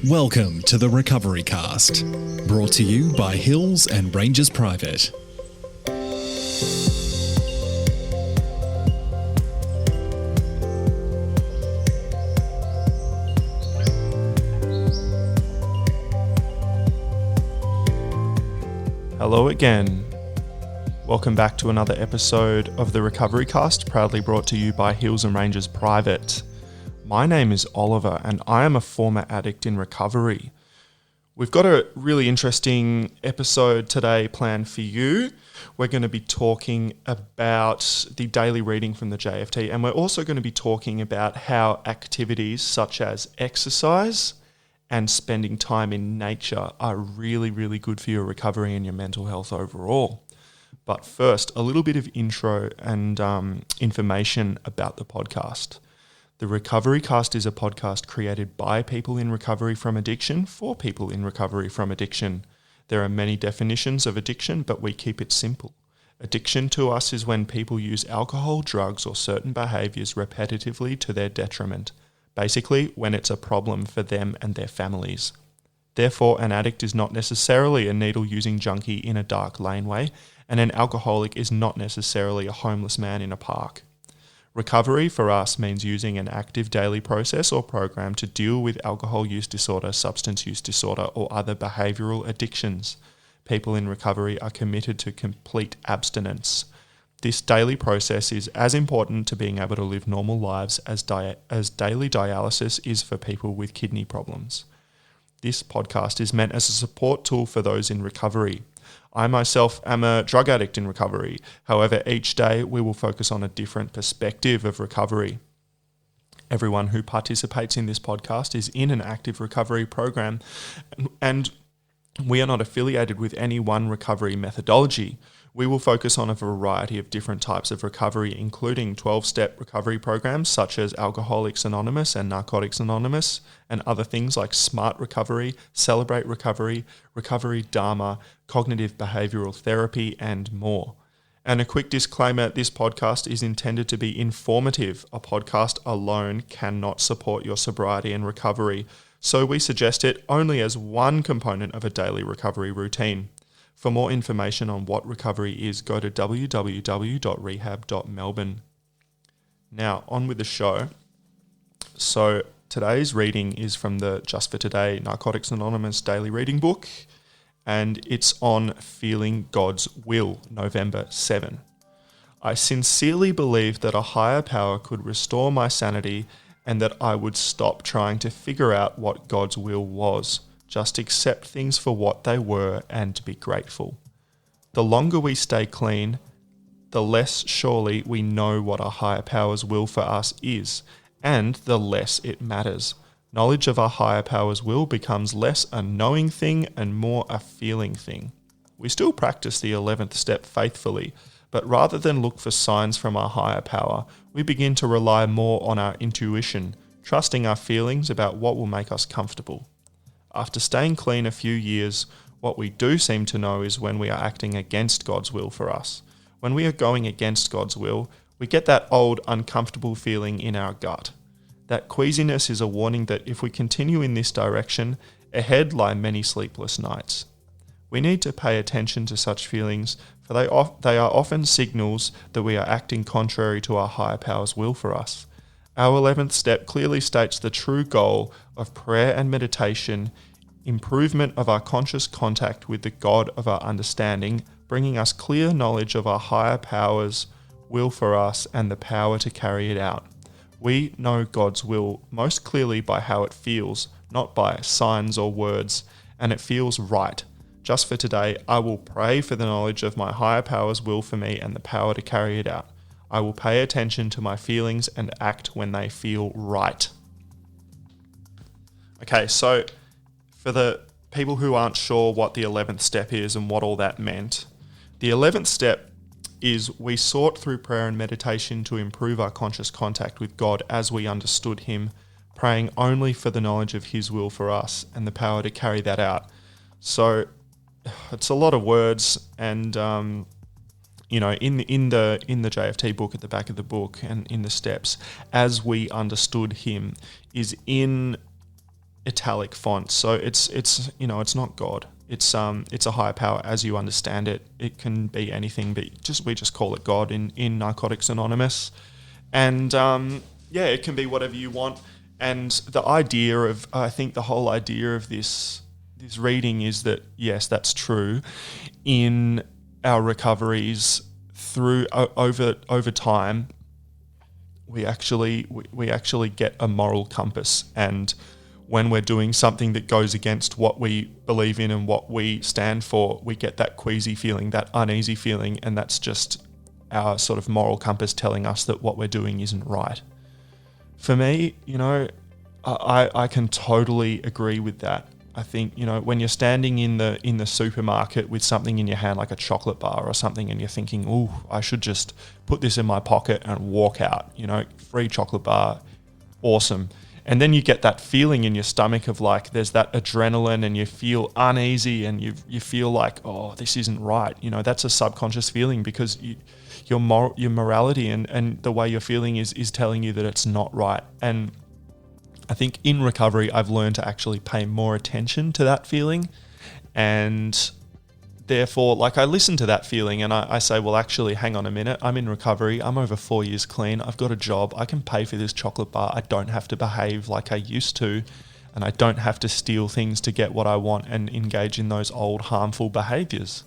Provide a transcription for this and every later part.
Welcome to the Recovery Cast, brought to you by Hills and Rangers Private. Hello again. Welcome back to another episode of the Recovery Cast, proudly brought to you by Hills and Rangers Private. My name is Oliver and I am a former addict in recovery. We've got a really interesting episode today planned for you. We're going to be talking about the daily reading from the JFT, and we're also going to be talking about how activities such as exercise and spending time in nature are really, really good for your recovery and your mental health overall. But first, a little bit of intro and information about the podcast. The Recovery Cast is a podcast created by people in recovery from addiction for people in recovery from addiction. There are many definitions of addiction, but we keep it simple. Addiction to us is when people use alcohol, drugs, or certain behaviours repetitively to their detriment. Basically, when it's a problem for them and their families. Therefore, an addict is not necessarily a needle-using junkie in a dark laneway, and an alcoholic is not necessarily a homeless man in a park. Recovery for us means using an active daily process or program to deal with alcohol use disorder, substance use disorder, or other behavioural addictions. People in recovery are committed to complete abstinence. This daily process is as important to being able to live normal lives as daily dialysis is for people with kidney problems. This podcast is meant as a support tool for those in recovery. I myself am a drug addict in recovery. However, each day we will focus on a different perspective of recovery. Everyone who participates in this podcast is in an active recovery program, and we are not affiliated with any one recovery methodology. We will focus on a variety of different types of recovery, including 12-step recovery programs such as Alcoholics Anonymous and Narcotics Anonymous, and other things like Smart Recovery, Celebrate Recovery, Recovery Dharma, Cognitive Behavioural Therapy, and more. And a quick disclaimer, this podcast is intended to be informative. A podcast alone cannot support your sobriety and recovery, so we suggest it only as one component of a daily recovery routine. For more information on what recovery is, go to www.rehab.melbourne. Now, on with the show. So, today's reading is from the Just for Today Narcotics Anonymous daily reading book, and it's on Feeling God's Will, November 7. I sincerely believed that a higher power could restore my sanity and that I would stop trying to figure out what God's will was. Just accept things for what they were and be grateful. The longer we stay clean, the less surely we know what our higher power's will for us is, and the less it matters. Knowledge of our higher power's will becomes less a knowing thing and more a feeling thing. We still practice the 11th step faithfully, but rather than look for signs from our higher power, we begin to rely more on our intuition, trusting our feelings about what will make us comfortable. After staying clean a few years, what we do seem to know is when we are acting against God's will for us. When we are going against God's will, we get that old uncomfortable feeling in our gut. That queasiness is a warning that if we continue in this direction, ahead lie many sleepless nights. We need to pay attention to such feelings, for they are often signals that we are acting contrary to our higher power's will for us. Our 11th step clearly states the true goal of prayer and meditation, improvement of our conscious contact with the God of our understanding, bringing us clear knowledge of our higher power's will for us and the power to carry it out. We know God's will most clearly by how it feels, not by signs or words, and it feels right. Just for today, I will pray for the knowledge of my higher power's will for me and the power to carry it out. I will pay attention to my feelings and act when they feel right. Okay, so for the people who aren't sure what the 11th step is and what all that meant, the 11th step is we sought through prayer and meditation to improve our conscious contact with God as we understood Him, praying only for the knowledge of His will for us and the power to carry that out. So it's a lot of words, and in the JFT book at the back of the book and in the steps, as we understood Him, is in italic font. So it's it's not God. It's a higher power as you understand it. It can be anything, but we just call it God in Narcotics Anonymous. And it can be whatever you want. And the whole idea of this reading is that, yes, that's true. In our recoveries through over time, we actually get a moral compass, and when we're doing something that goes against what we believe in and what we stand for, we get that queasy feeling, that uneasy feeling, and that's just our sort of moral compass telling us that what we're doing isn't right. For me, I can totally agree with that. I think, when you're standing in the supermarket with something in your hand, like a chocolate bar or something, and you're thinking, "Ooh, I should just put this in my pocket and walk out," free chocolate bar, awesome. And then you get that feeling in your stomach of like, there's that adrenaline, and you feel uneasy, and you feel like, oh, this isn't right. That's a subconscious feeling, because your morality and the way you're feeling is telling you that it's not right. And I think in recovery, I've learned to actually pay more attention to that feeling. And therefore, like, I listen to that feeling and I say, well, actually, hang on a minute. I'm in recovery. I'm over 4 years clean. I've got a job. I can pay for this chocolate bar. I don't have to behave like I used to. And I don't have to steal things to get what I want and engage in those old harmful behaviors.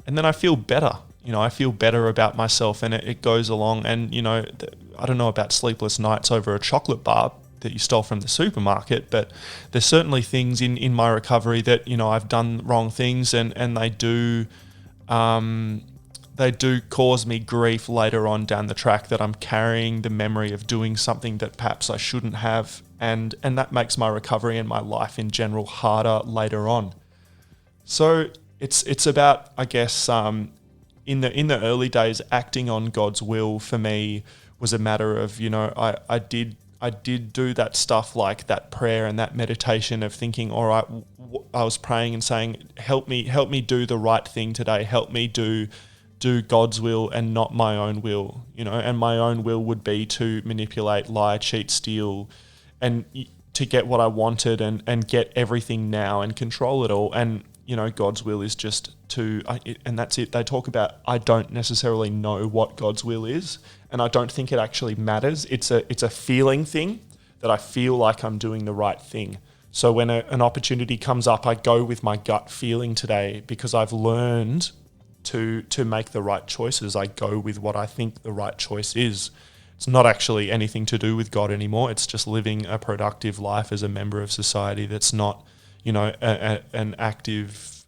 And then I feel better. I feel better about myself, and it goes along. And, I don't know about sleepless nights over a chocolate bar that you stole from the supermarket, but there's certainly things in my recovery that, I've done wrong things, and they do cause me grief later on down the track, that I'm carrying the memory of doing something that perhaps I shouldn't have. And that makes my recovery and my life in general harder later on. So it's about, I guess, in the early days, acting on God's will for me was a matter of, I did do that stuff, like that prayer and that meditation of thinking, all right, I was praying and saying, help me do the right thing today. Help me do God's will and not my own will, and my own will would be to manipulate, lie, cheat, steal, and to get what I wanted and get everything now and control it all. And, God's will is just and that's it. They talk about, I don't necessarily know what God's will is, and I don't think it actually matters. It's a feeling thing, that I feel like I'm doing the right thing. So when an opportunity comes up, I go with my gut feeling today, because I've learned to make the right choices. I go with what I think the right choice is. It's not actually anything to do with God anymore. It's just living a productive life as a member of society that's not, an active,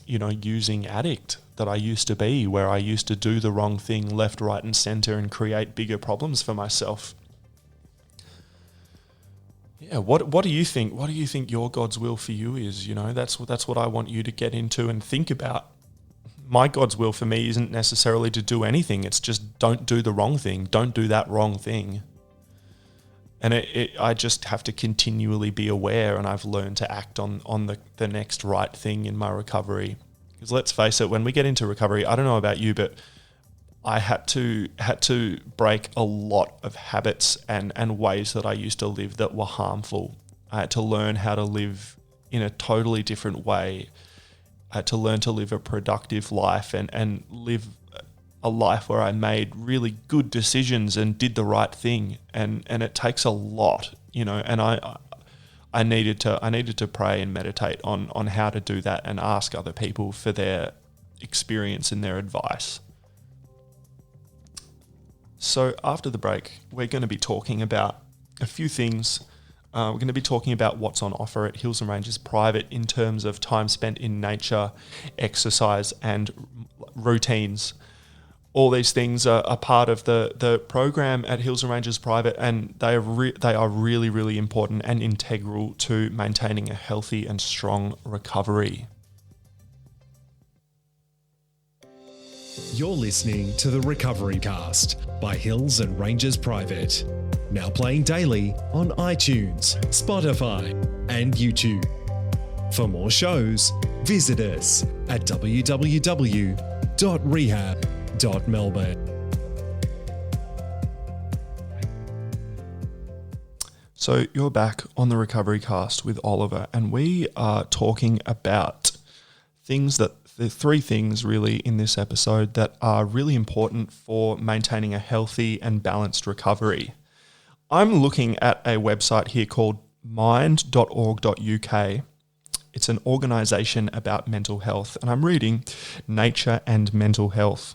using addict that I used to be, where I used to do the wrong thing left, right, and center and create bigger problems for myself. Yeah, what do you think? What do you think your God's will for you is? That's what I want you to get into and think about. My God's will for me isn't necessarily to do anything. It's just, don't do the wrong thing. Don't do that wrong thing. And I just have to continually be aware, and I've learned to act on the next right thing in my recovery. Because let's face it, when we get into recovery, I don't know about you, but I had to break a lot of habits and ways that I used to live that were harmful. I had to learn how to live in a totally different way. I had to learn to live a productive life and live a life where I made really good decisions and did the right thing. And it takes a lot, and I needed to pray and meditate on how to do that, and ask other people for their experience and their advice. So after the break, we're going to be talking about a few things. We're going to be talking about what's on offer at Hills and Ranges Private in terms of time spent in nature, exercise, and routines. All these things are part of the program at Hills and Ranges Private, and they are really, really important and integral to maintaining a healthy and strong recovery. You're listening to the Recovery Cast by Hills and Ranges Private. Now playing daily on iTunes, Spotify, and YouTube. For more shows, visit us at www.rehab.melbourne. So you're back on the Recovery Cast with Oliver, and we are talking about the three things really in this episode that are really important for maintaining a healthy and balanced recovery. I'm looking at a website here called mind.org.uk. It's an organisation about mental health, and I'm reading Nature and Mental Health.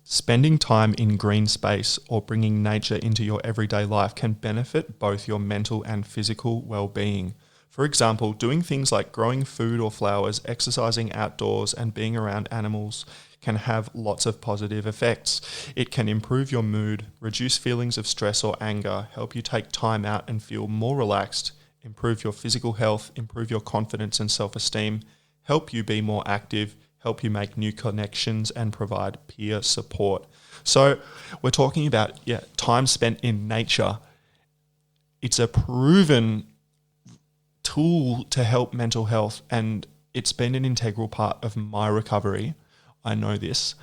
Spending time in green space or bringing nature into your everyday life can benefit both your mental and physical well-being. For example, doing things like growing food or flowers, exercising outdoors, and being around animals can have lots of positive effects. It can improve your mood, reduce feelings of stress or anger, help you take time out and feel more relaxed, improve your physical health, improve your confidence and self-esteem, help you be more active, help you make new connections, and provide peer support. So we're talking about time spent in nature. It's a proven tool to help mental health, and it's been an integral part of my recovery. I know this.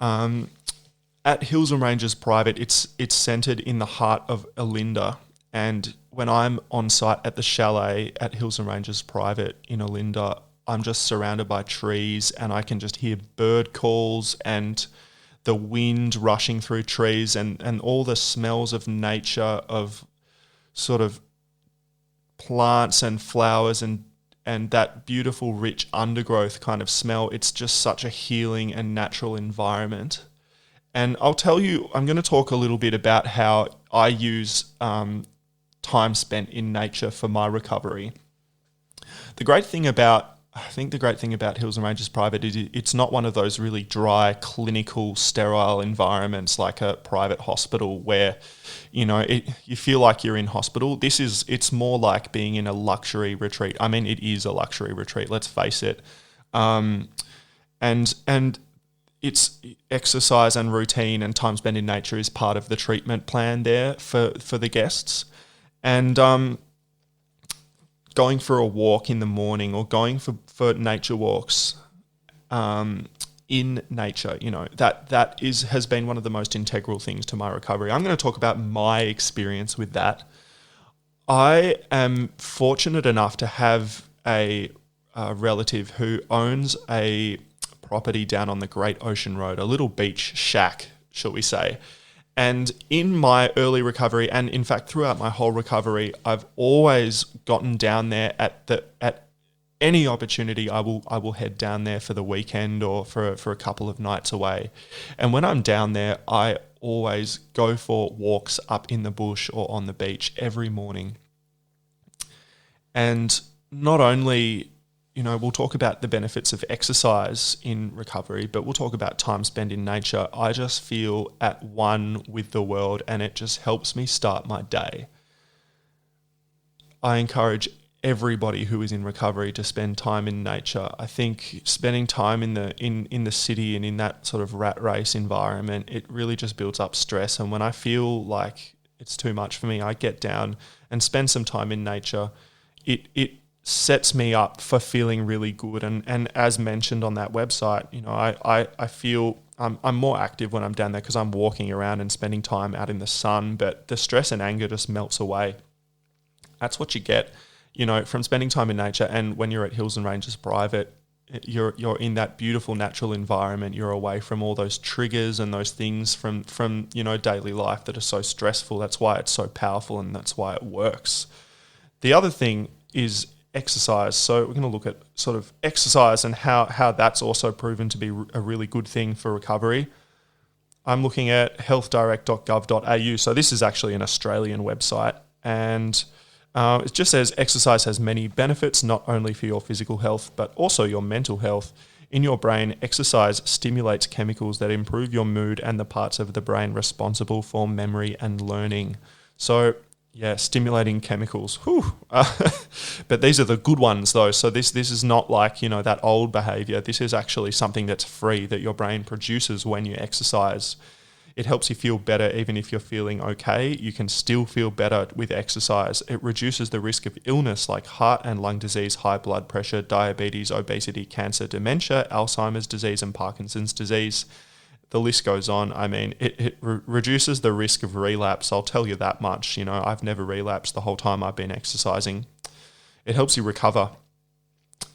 At Hills and Ranges Private, it's centred in the heart of Olinda, and when I'm on site at the chalet at Hills and Ranges Private in Olinda, I'm just surrounded by trees, and I can just hear bird calls and the wind rushing through trees and all the smells of nature, of sort of plants and flowers and that beautiful rich undergrowth kind of smell. It's just such a healing and natural environment. And I'll tell you, I'm going to talk a little bit about how I use time spent in nature for my recovery. I think the great thing about Hills and Ranges Private is it's not one of those really dry, clinical, sterile environments like a private hospital where, you feel like you're in hospital. It's more like being in a luxury retreat. I mean, it is a luxury retreat, let's face it. And it's exercise and routine and time spent in nature is part of the treatment plan there for the guests. And going for a walk in the morning or going for nature walks in nature, that has been one of the most integral things to my recovery. I'm going to talk about my experience with that. I am fortunate enough to have a relative who owns a property down on the Great Ocean Road, a little beach shack, shall we say. And in my early recovery, and in fact throughout my whole recovery, I've always gotten down there at any opportunity. I will head down there for the weekend or for a couple of nights away. And when I'm down there, I always go for walks up in the bush or on the beach every morning. And not only, we'll talk about the benefits of exercise in recovery, but we'll talk about time spent in nature. I just feel at one with the world, and it just helps me start my day. I encourage everybody who is in recovery to spend time in nature. I think spending time in the city and in that sort of rat race environment, it really just builds up stress. And when I feel like it's too much for me, I get down and spend some time in nature. It sets me up for feeling really good. And as mentioned on that website, I feel I'm more active when I'm down there because I'm walking around and spending time out in the sun, but the stress and anger just melts away. That's what you get, from spending time in nature. And when you're at Hills and Ranges Private, you're in that beautiful natural environment. You're away from all those triggers and those things from daily life that are so stressful. That's why it's so powerful, and that's why it works. The other thing is exercise. So we're going to look at sort of exercise and how that's also proven to be a really good thing for recovery. I'm looking at healthdirect.gov.au. So this is actually an Australian website, and it just says exercise has many benefits, not only for your physical health, but also your mental health. In your brain, exercise stimulates chemicals that improve your mood and the parts of the brain responsible for memory and learning. So stimulating chemicals. But these are the good ones though. So this is not like, that old behavior. This is actually something that's free that your brain produces when you exercise. It helps you feel better even if you're feeling okay. You can still feel better with exercise. It reduces the risk of illness like heart and lung disease, high blood pressure, diabetes, obesity, cancer, dementia, Alzheimer's disease, and Parkinson's disease. the list goes on. I mean, it reduces the risk of relapse. I'll tell you that much. You know, I've never relapsed the whole time I've been exercising. It helps you recover.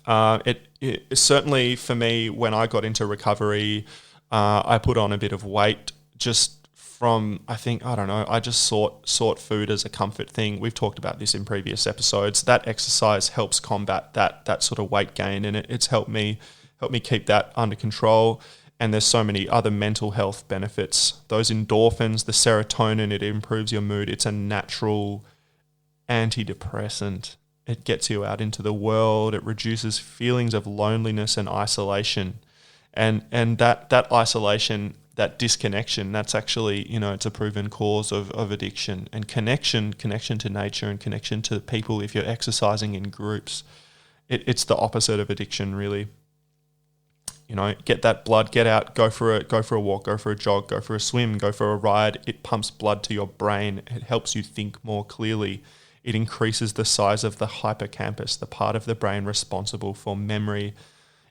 It certainly, for me, when I got into recovery, I put on a bit of weight just from, I just sought food as a comfort thing. We've talked about this in previous episodes. That exercise helps combat that sort of weight gain, and it's helped me keep that under control. And there's so many other mental health benefits. Those endorphins, the serotonin, it improves your mood. It's a natural antidepressant. It gets you out into the world. It reduces feelings of loneliness and isolation. And that isolation, that disconnection, that's actually, it's a proven cause of addiction. And connection to nature and connection to people, if you're exercising in groups, it's the opposite of addiction, really. Get that blood, get out, go for a walk, go for a jog, go for a swim, go for a ride. It pumps blood to your brain. It helps you think more clearly. It increases the size of the hippocampus, the part of the brain responsible for memory.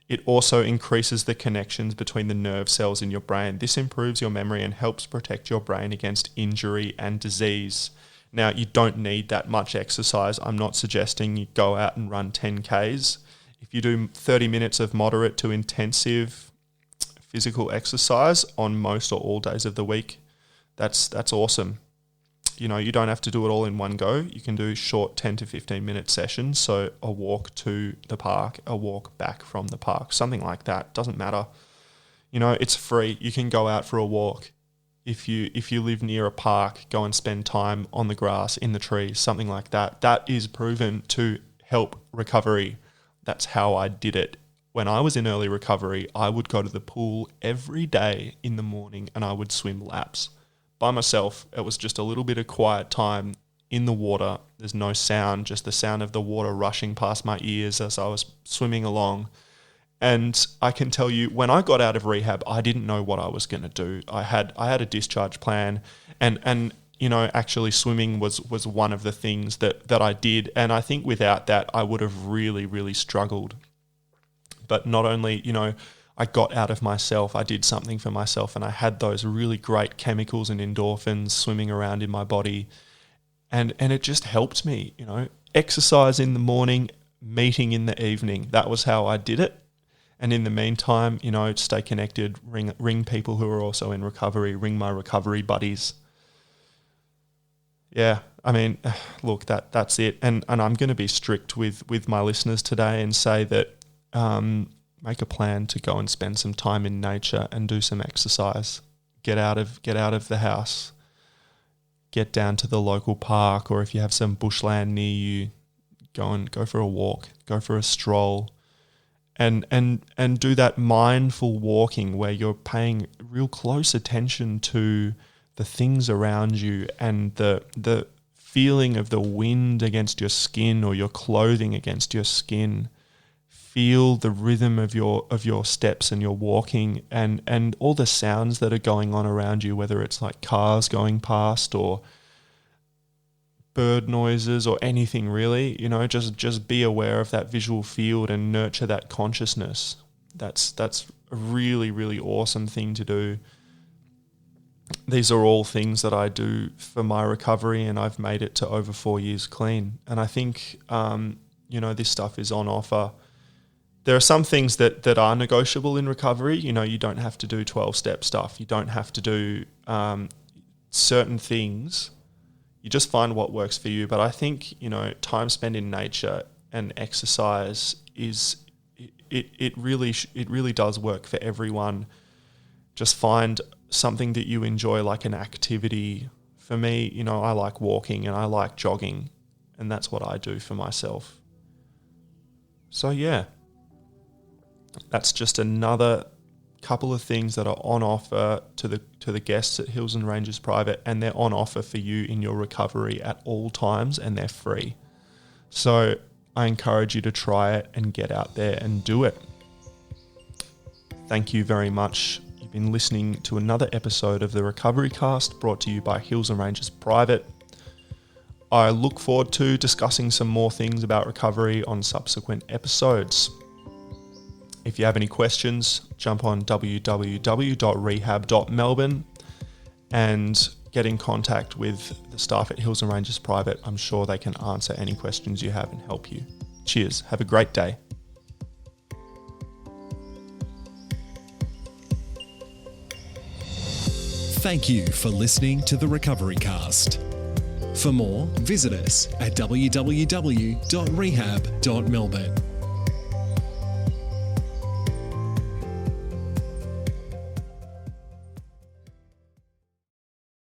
It also increases the connections between the nerve cells in your brain. This improves your memory and helps protect your brain against injury and disease. Now, you don't need that much exercise. I'm not suggesting you go out and run 10Ks. If you do 30 minutes of moderate to intensive physical exercise on most or all days of the week, that's awesome. You don't have to do it all in one go. You can do short 10 to 15 minute sessions. So a walk to the park, a walk back from the park, something like that. Doesn't matter. It's free. You can go out for a walk. If you live near a park, go and spend time on the grass, in the trees, something like that. That is proven to help recovery. That's how I did it. When I was in early recovery, I would go to the pool every day in the morning and I would swim laps by myself. It was just a little bit of quiet time in the water. There's no sound, just the sound of the water rushing past my ears as I was swimming along. And I can tell you, when I got out of rehab, I didn't know what I was going to do. I had a discharge plan, and actually swimming was one of the things that I did. And I think without that, I would have really, really struggled. But not only, I got out of myself, I did something for myself, and I had those really great chemicals and endorphins swimming around in my body. And it just helped me, exercise in the morning, meeting in the evening. That was how I did it. And in the meantime, stay connected, ring people who are also in recovery, ring my recovery buddies. Yeah, I mean, look, that's it. And I'm going to be strict with my listeners today and say that make a plan to go and spend some time in nature and do some exercise. Get out of the house. Get down to the local park, or if you have some bushland near you, go for a walk, go for a stroll. And do that mindful walking where you're paying real close attention to the things around you and the feeling of the wind against your skin or your clothing against your skin. Feel the rhythm of your steps and your walking and all the sounds that are going on around you, whether it's like cars going past or bird noises or anything really. Just be aware of that visual field and nurture that consciousness. That's a really, really awesome thing to do. These are all things that I do for my recovery, and I've made it to over 4 years clean. And I think, this stuff is on offer. There are some things that are negotiable in recovery. You don't have to do 12-step stuff. You don't have to do certain things. You just find what works for you. But I think, time spent in nature and exercise it really does work for everyone. Just find something that you enjoy, like an activity. For me, I like walking and I like jogging, and that's what I do for myself. So yeah, that's just another couple of things that are on offer to the guests at Hills and Ranges Private, and they're on offer for you in your recovery at all times, and they're free. So I encourage you to try it and get out there and do it. Thank you very much. You've been listening to another episode of the Recovery Cast, brought to you by Hills and Ranges Private. I look forward to discussing some more things about recovery on subsequent episodes. If you have any questions, jump on www.rehab.melbourne and get in contact with the staff at Hills and Ranges Private. I'm sure they can answer any questions you have and help you. Cheers. Have a great day. Thank you for listening to the Recovery Cast. For more, visit us at www.rehab.melbourne.